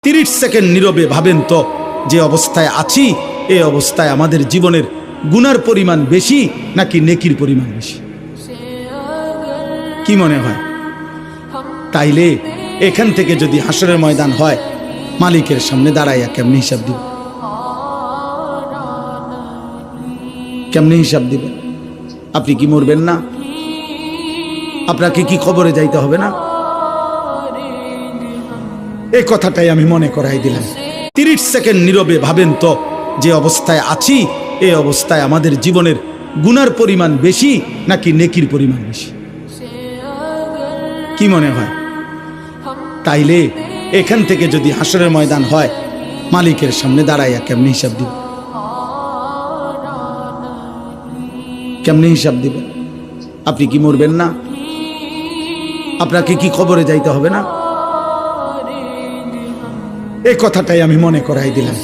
30 second নীরবে ভাবেন তো, যে অবস্থায় আছি এই অবস্থায় আমাদের জীবনের গুনার পরিমাণ বেশি নাকি নেকির পরিমাণ বেশি? কি মনে হয়? তাইলে এখান থেকে যদি হাসরের ময়দান হয়, মালিকের সামনে দাঁড়াইয়া কেমনি হিসাব দিব? কেমনি হিসাব দিবেন? আপনি কি মরবেন না? আপনাকে কি কবরে যাইতে হবে না? এই কথাটাই আমি মনে করাই দিলাম। 30 সেকেন্ড নীরবে ভাবেন তো, যে অবস্থায় আছি এই অবস্থায় আমাদের জীবনের গুনার পরিমাণ বেশি নাকি নেকির পরিমাণ বেশি? কি মনে হয়? তাইলে এখান থেকে যদি হাসরের ময়দান হয়, মালিকের সামনে দাঁড়াইয়া কেমনি হিসাব দিব? কেমনি হিসাব দিবেন? আপনি কি মরবেন না? আপনাকে কি কবরে যাইতে হবে না? এই কথাটাই আমি মনে করাই দিলাম।